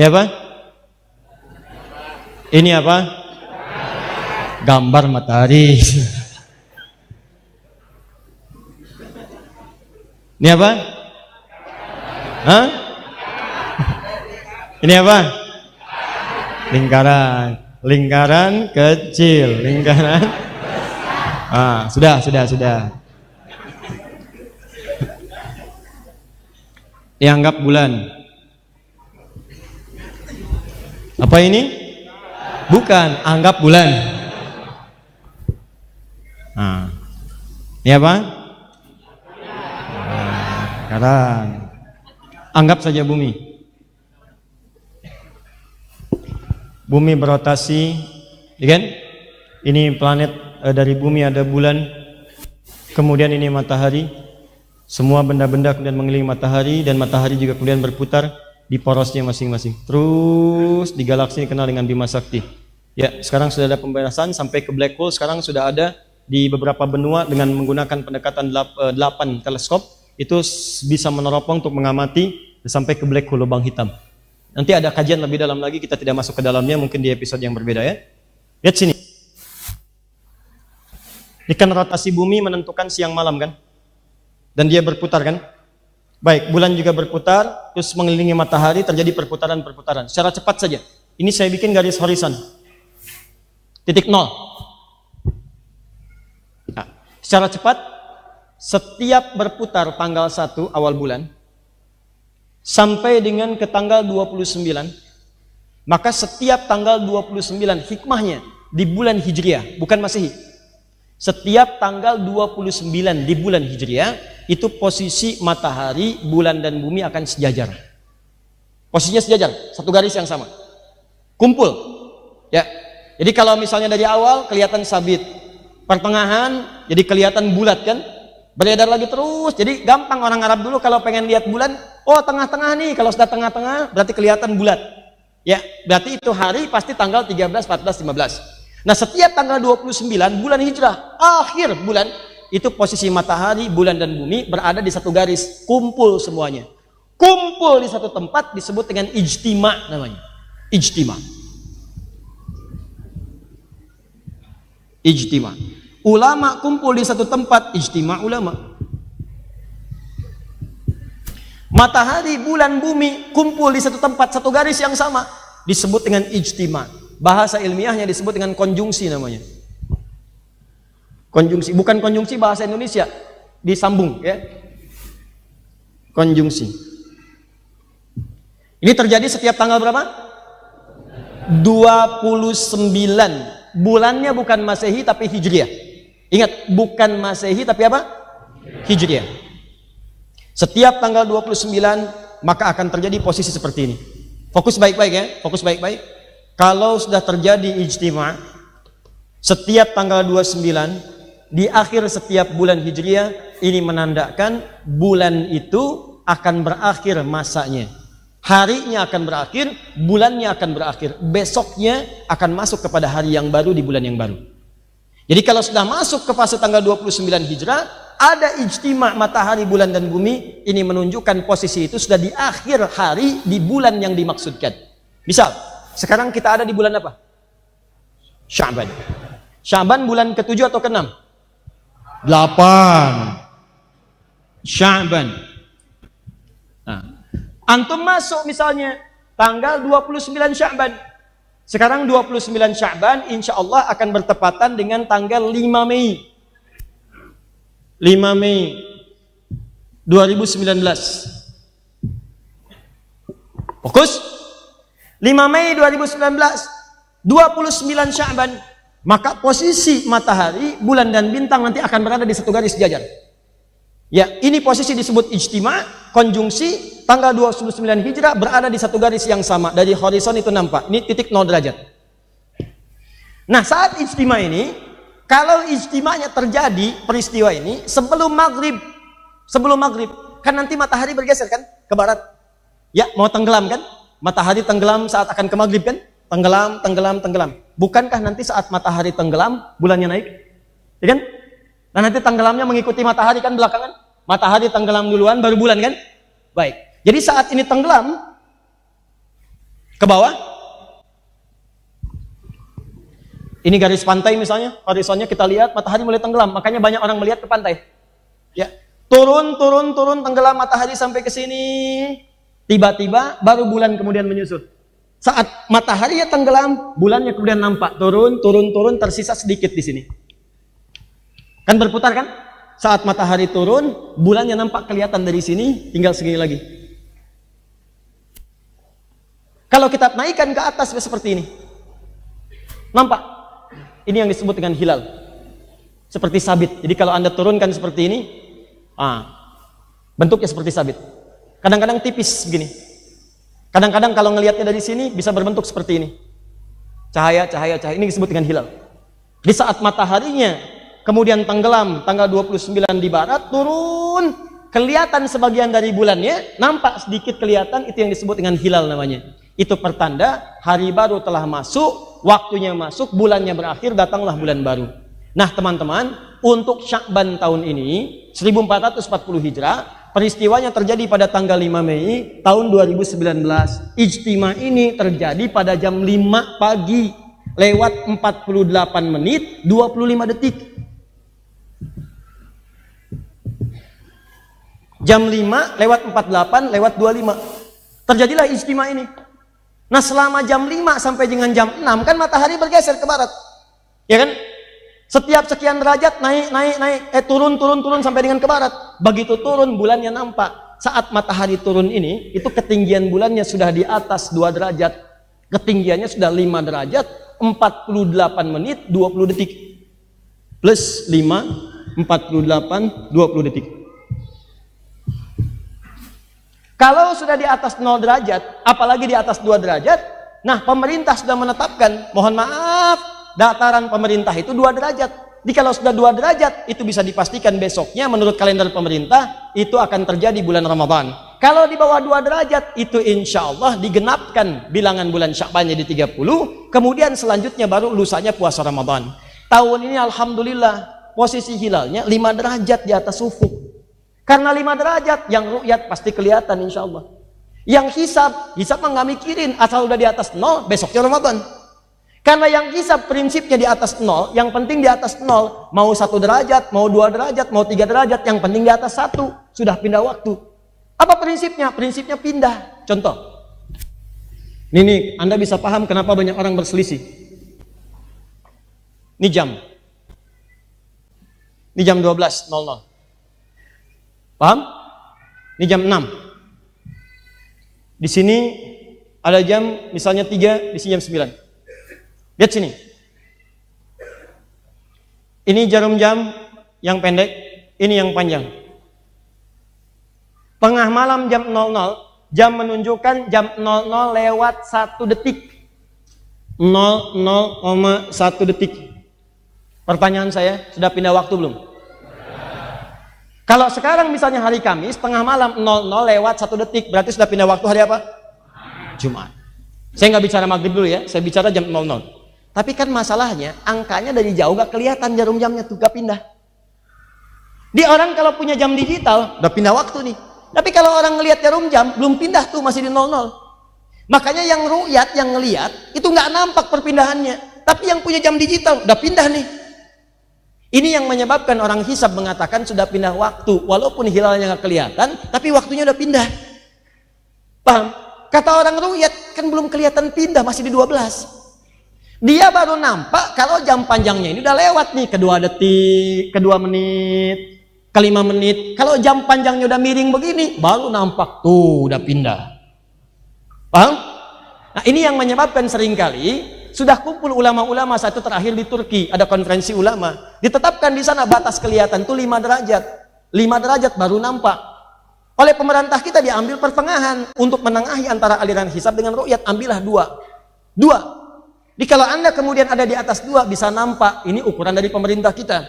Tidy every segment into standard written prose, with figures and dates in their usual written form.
Ya apa? Ini apa? Gambar matahari. Ini apa? Hah? Ini apa? Lingkaran. Lingkaran kecil. Lingkaran. Sudah. Dianggap bulan. Apa ini? Bukan, anggap bulan. Ini apa? Lingkaran. Anggap saja bumi. Bumi berotasi, ya kan? Ini planet dari bumi ada bulan, kemudian ini matahari. Semua benda-benda kemudian mengelilingi matahari, dan matahari juga kemudian berputar di porosnya masing-masing. Terus di galaksi dikenal dengan Bima Sakti. Ya, sekarang sudah ada pembahasan sampai ke black hole. Sekarang sudah ada di beberapa benua dengan menggunakan pendekatan 8 teleskop. Itu bisa meneropong untuk mengamati sampai ke black hole, lubang hitam. Nanti ada kajian lebih dalam lagi, kita tidak masuk ke dalamnya, mungkin di episode yang berbeda ya. Lihat sini. Ini kan rotasi bumi menentukan siang malam kan? Dan dia berputar kan? Baik, bulan juga berputar, terus mengelilingi matahari, terjadi perputaran-perputaran. Secara cepat saja. Ini saya bikin garis horizon. Titik nol. Nah, secara cepat, setiap berputar tanggal 1 awal bulan, sampai dengan ke tanggal 29, maka setiap tanggal 29 hikmahnya di bulan Hijriah, bukan Masehi. Setiap tanggal 29 di bulan Hijriah, itu posisi matahari, bulan dan bumi akan sejajar. Posisinya sejajar, satu garis yang sama. Kumpul. Ya. Jadi kalau misalnya dari awal kelihatan sabit, pertengahan jadi kelihatan bulat kan? Beredar lagi terus. Jadi gampang orang Arab dulu kalau pengen lihat bulan, oh tengah-tengah nih. Kalau sudah tengah-tengah berarti kelihatan bulat. Ya, berarti itu hari pasti tanggal 13, 14, 15. Nah, setiap tanggal 29 bulan Hijrah, akhir bulan, itu posisi matahari, bulan dan bumi berada di satu garis, kumpul semuanya. Kumpul di satu tempat disebut dengan ijtima namanya. Ijtima. Ijtima. Ulama kumpul di satu tempat, ijtima ulama. Matahari, bulan, bumi kumpul di satu tempat, satu garis yang sama, disebut dengan ijtima. Bahasa ilmiahnya disebut dengan konjungsi namanya. Konjungsi, bukan konjungsi bahasa Indonesia, disambung ya. Konjungsi. Ini terjadi setiap tanggal berapa? 29. Bulannya bukan Masehi tapi Hijriah. Ingat, bukan Masehi tapi apa? Hijriah. Setiap tanggal 29 maka akan terjadi posisi seperti ini. Fokus baik-baik ya, fokus baik-baik. Kalau sudah terjadi ijtima setiap tanggal 29 di akhir setiap bulan Hijriah, ini menandakan bulan itu akan berakhir masanya. Harinya akan berakhir, bulannya akan berakhir. Besoknya akan masuk kepada hari yang baru di bulan yang baru. Jadi kalau sudah masuk ke fase tanggal 29 Hijrah, ada ijtima matahari, bulan dan bumi, ini menunjukkan posisi itu sudah di akhir hari di bulan yang dimaksudkan. Misal, sekarang kita ada di bulan apa? Sya'ban. Sya'ban bulan ke-7 atau ke-6? 8. Sya'ban. Nah, antum masuk misalnya tanggal 29 Sya'ban. Sekarang 29 Sya'ban insya Allah akan bertepatan dengan tanggal 5 Mei. 5 Mei 2019. Fokus. 5 Mei 2019, 29 Sya'ban, maka posisi matahari, bulan dan bintang nanti akan berada di satu garis sejajar. Ya, ini posisi disebut ijtima, konjungsi, tanggal 29 Hijrah berada di satu garis yang sama. Dari horizon itu nampak, ini titik 0 derajat. Nah, saat ijtima ini, kalau ijtimanya terjadi peristiwa ini sebelum maghrib, kan nanti matahari bergeser kan ke barat. Ya, mau tenggelam kan? Matahari tenggelam saat akan ke maghrib kan? Tenggelam. Bukankah nanti saat matahari tenggelam, bulannya naik? Ya kan? Nah, nanti tenggelamnya mengikuti matahari kan belakangan? Matahari tenggelam duluan, baru bulan kan? Baik. Jadi saat ini tenggelam, Ke bawah. Ini garis pantai misalnya, horizonnya kita lihat matahari mulai tenggelam, makanya banyak orang melihat ke pantai. Ya, turun, tenggelam matahari sampai ke sini. Tiba-tiba baru bulan kemudian menyusul. Saat matahari ya tenggelam, bulannya kemudian nampak, turun, tersisa sedikit di sini. Kan berputar kan? Saat matahari turun, bulannya nampak kelihatan dari sini, tinggal segini lagi. Kalau kita naikkan ke atas seperti ini, nampak. Ini yang disebut dengan hilal. Seperti sabit. Jadi kalau Anda turunkan seperti ini, bentuknya seperti sabit. Kadang-kadang tipis begini. Kadang-kadang kalau ngelihatnya dari sini bisa berbentuk seperti ini. Cahaya. Ini disebut dengan hilal. Di saat mataharinya kemudian tenggelam tanggal 29 di barat, turun, kelihatan sebagian dari bulannya, nampak sedikit kelihatan, itu yang disebut dengan hilal namanya. Itu pertanda hari baru telah masuk, waktunya masuk, bulannya berakhir, datanglah bulan baru. Nah teman-teman, untuk Sya'ban tahun ini 1440 Hijrah, peristiwanya terjadi pada tanggal 5 Mei tahun 2019. Ijtima ini terjadi pada jam 5 pagi lewat 48 menit 25 detik. Jam 5 lewat 48 lewat 25. Terjadilah ijtima ini. Nah selama jam 5 sampai dengan jam 6 kan matahari bergeser ke barat. Ya kan? Setiap sekian derajat naik, turun sampai dengan ke barat. Begitu turun bulannya nampak. Saat matahari turun ini, itu ketinggian bulannya sudah di atas 2 derajat. Ketinggiannya sudah 5 derajat, 48 menit 20 detik. Plus 5, 48, 20 detik. Kalau sudah di atas 0 derajat, apalagi di atas 2 derajat, nah pemerintah sudah menetapkan, mohon maaf, dataran pemerintah itu 2 derajat. Jadi kalau sudah 2 derajat, itu bisa dipastikan besoknya menurut kalender pemerintah, itu akan terjadi bulan Ramadan. Kalau di bawah 2 derajat, itu insya Allah digenapkan bilangan bulan Sya'bannya di 30, kemudian selanjutnya baru lusanya puasa Ramadan. Tahun ini Alhamdulillah, posisi hilalnya 5 derajat di atas ufuk. Karena 5 derajat, yang ru'yat pasti kelihatan insya Allah. Yang hisab mah nggak mikirin, asal udah di atas 0, besoknya Ramadan. Karena yang hisab prinsipnya di atas 0, yang penting di atas 0, mau 1 derajat, mau 2 derajat, mau 3 derajat, yang penting di atas 1, sudah pindah waktu. Apa prinsipnya? Prinsipnya pindah. Contoh, ini Anda bisa paham kenapa banyak orang berselisih. Ini jam 12.00. Paham? Ini jam 6. Di sini ada jam misalnya 3, di sini jam 9. Lihat sini. Ini jarum jam yang pendek, ini yang panjang. Tengah malam jam 00, jam menunjukkan jam 00 lewat 1 detik. 00,1 detik. Pertanyaan saya, sudah pindah waktu belum? Kalau sekarang misalnya hari Kamis, tengah malam 00 lewat 1 detik, berarti sudah pindah waktu hari apa? Jumat. Saya nggak bicara maghrib dulu ya, saya bicara jam 00. Tapi kan masalahnya, angkanya dari jauh gak kelihatan jarum jamnya tuh, gak pindah. Di orang kalau punya jam digital, udah pindah waktu nih. Tapi kalau orang ngelihat jarum jam, belum pindah tuh, masih di 00. Makanya yang ru'yat, yang ngelihat, itu nggak nampak perpindahannya. Tapi yang punya jam digital, udah pindah nih. Ini yang menyebabkan orang hisab mengatakan sudah pindah waktu. Walaupun hilalnya nggak kelihatan, tapi waktunya udah pindah. Paham? Kata orang ru'yat, kan belum kelihatan pindah, masih di 12. Dia baru nampak kalau jam panjangnya ini udah lewat nih, ke 2 detik, ke 2 menit, ke 5 menit. Kalau jam panjangnya udah miring begini, baru nampak tuh udah pindah. Paham? Nah ini yang menyebabkan seringkali sudah kumpul ulama-ulama, satu terakhir di Turki, ada konferensi ulama. Ditetapkan di sana batas kelihatan tuh 5 derajat. 5 derajat baru nampak. Oleh pemerintah kita diambil pertengahan untuk menengahi antara aliran hisab dengan ru'yat, ambillah 2. Jadi kalau Anda kemudian ada di atas 2 bisa nampak, ini ukuran dari pemerintah kita.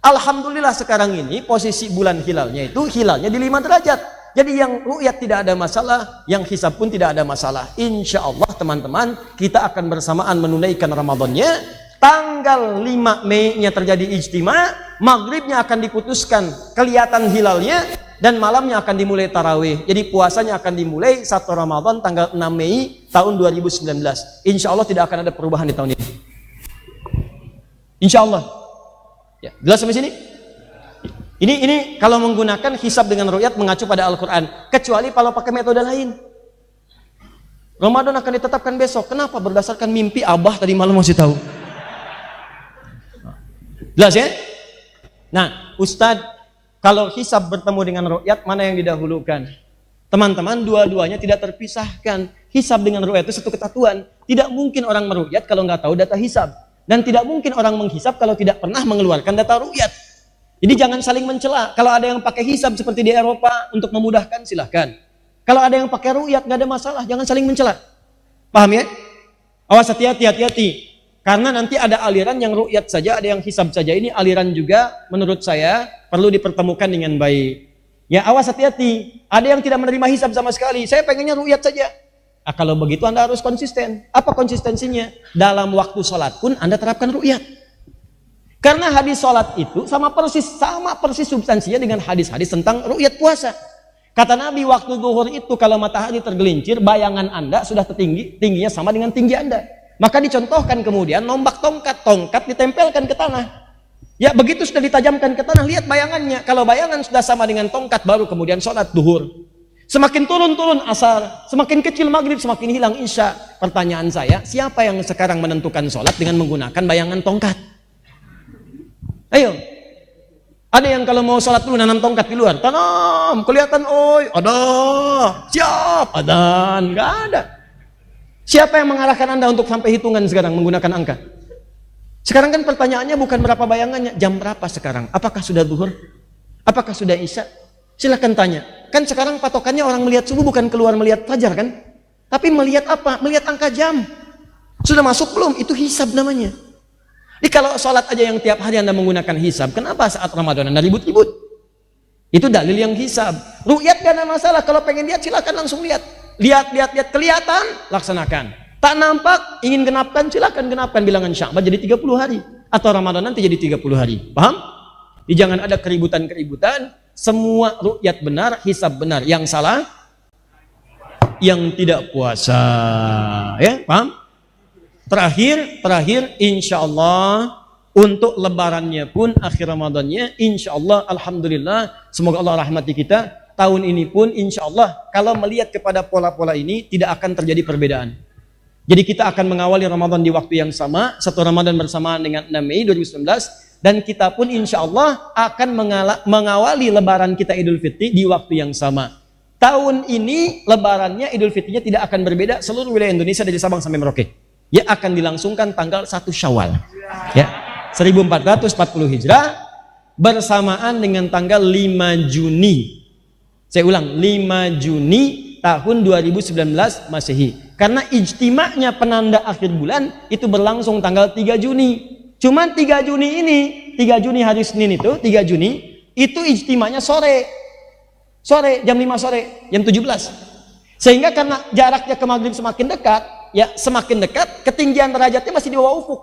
Alhamdulillah sekarang ini posisi bulan hilalnya itu hilalnya di 5 derajat. Jadi yang ru'yat tidak ada masalah, yang hisab pun tidak ada masalah. Insya Allah teman-teman, kita akan bersamaan menunaikan Ramadannya. Tanggal 5 Mei-nya terjadi ijtima, maghribnya akan diputuskan kelihatan hilalnya. dan malamnya akan dimulai tarawih. Jadi puasanya akan dimulai 1 Ramadan tanggal 6 Mei tahun 2019. Insya Allah tidak akan ada perubahan di tahun ini. Insya Allah. Ya, jelas sampai sini? Ini kalau menggunakan hisab dengan ru'yat mengacu pada Al-Quran. Kecuali kalau pakai metode lain. Ramadan akan ditetapkan besok. Kenapa? Berdasarkan mimpi Abah tadi malam masih tahu. Jelas ya? Nah, Ustadz, kalau hisab bertemu dengan ru'yat, mana yang didahulukan? Teman-teman, dua-duanya tidak terpisahkan. Hisab dengan ru'yat itu satu kesatuan. Tidak mungkin orang meru'yat kalau nggak tahu data hisab. Dan tidak mungkin orang menghisab kalau tidak pernah mengeluarkan data ru'yat. Jadi jangan saling mencela. Kalau ada yang pakai hisab seperti di Eropa untuk memudahkan, silahkan. Kalau ada yang pakai ru'yat, nggak ada masalah. Jangan saling mencela. Paham ya? Awas, hati-hati. Karena nanti ada aliran yang ru'yat saja, ada yang hisab saja. Ini aliran juga menurut saya perlu dipertemukan dengan baik. Ya, awas, hati-hati. Ada yang tidak menerima hisab sama sekali. Saya pengennya ru'yat saja. Nah, kalau begitu Anda harus konsisten. Apa konsistensinya? Dalam waktu sholat pun Anda terapkan ru'yat. Karena hadis sholat itu sama persis substansinya dengan hadis-hadis tentang ru'yat puasa. Kata Nabi, waktu zuhur itu kalau matahari tergelincir, bayangan Anda sudah tingginya sama dengan tinggi Anda. Maka dicontohkan kemudian nombak tongkat ditempelkan ke tanah. Ya, begitu sudah ditajamkan ke tanah, lihat bayangannya. Kalau bayangan sudah sama dengan tongkat, baru kemudian sholat zuhur. Semakin turun asar, semakin kecil maghrib, semakin hilang isya. Pertanyaan saya, siapa yang sekarang menentukan sholat dengan menggunakan bayangan tongkat? Ayo. Ada yang kalau mau sholat dulu nanam tongkat di luar, tanam, kelihatan, oi, ada, siap, ada, nggak ada. Siapa yang mengarahkan Anda untuk sampai hitungan sekarang menggunakan angka? Sekarang kan pertanyaannya bukan berapa bayangannya, jam berapa sekarang? Apakah sudah zuhur? Apakah sudah isya? Silakan tanya. Kan sekarang patokannya orang melihat subuh bukan keluar melihat fajar kan? Tapi melihat apa? Melihat angka jam. Sudah masuk belum? Itu hisab namanya. Jadi kalau sholat aja yang tiap hari Anda menggunakan hisab, kenapa saat Ramadan Anda ribut-ribut? Itu dalil yang hisab. Ru'yat gak ada masalah. Kalau pengen lihat silakan langsung lihat. Lihat, kelihatan, laksanakan. Tak nampak, ingin genapkan, silakan genapkan bilangan Sya'ban jadi 30 hari. Atau Ramadan nanti jadi 30 hari. Paham? Jadi jangan ada keributan-keributan. Semua ru'yat benar, hisab benar. Yang salah, yang tidak puasa. Ya, paham? Terakhir, insya Allah untuk lebarannya pun akhir Ramadannya, insya Allah, alhamdulillah, semoga Allah rahmati kita. Tahun ini pun insya Allah, kalau melihat kepada pola-pola ini tidak akan terjadi perbedaan. Jadi kita akan mengawali Ramadan di waktu yang sama, 1 Ramadan bersamaan dengan 6 Mei 2019, dan kita pun insya Allah akan mengawali Lebaran kita Idul Fitri di waktu yang sama. Tahun ini Lebarannya Idul Fitrinya tidak akan berbeda seluruh wilayah Indonesia dari Sabang sampai Merauke. Ya, akan dilangsungkan tanggal 1 Syawal. Ya, 1440 Hijrah bersamaan dengan tanggal 5 Juni. Saya ulang, 5 Juni tahun 2019 Masehi. Karena ijtima'nya penanda akhir bulan itu berlangsung tanggal 3 Juni. Cuman 3 Juni ini, 3 Juni hari Senin itu, 3 Juni itu ijtima'nya sore. Sore, jam 5 sore, jam 17. Sehingga karena jaraknya ke maghrib semakin dekat, ya semakin dekat, ketinggian derajatnya masih di bawah ufuk.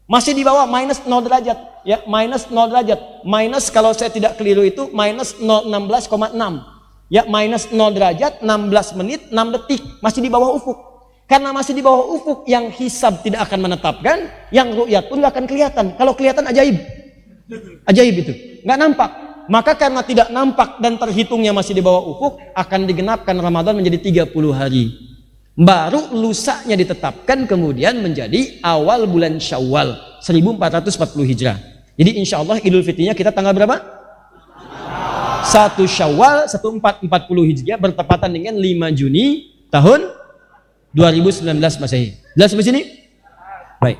Masih di bawah minus 0 derajat. Ya, minus 0 derajat. Minus kalau saya tidak keliru itu minus 16,6. Ya, minus 0 derajat, 16 menit, 6 detik. Masih di bawah ufuk. Karena masih di bawah ufuk, yang hisab tidak akan menetapkan, yang ru'yat pun nggak akan kelihatan. Kalau kelihatan ajaib. Ajaib itu. Nggak nampak. Maka karena tidak nampak dan terhitungnya masih di bawah ufuk, akan digenapkan Ramadan menjadi 30 hari. Baru lusanya ditetapkan kemudian menjadi awal bulan Syawal 1440 Hijrah. Jadi insya Allah Idul Fitrinya kita tanggal berapa? 1 Syawal 1440 Hijriah bertepatan dengan 5 Juni tahun 2019 Masehi. Jelas sampai sini? Baik.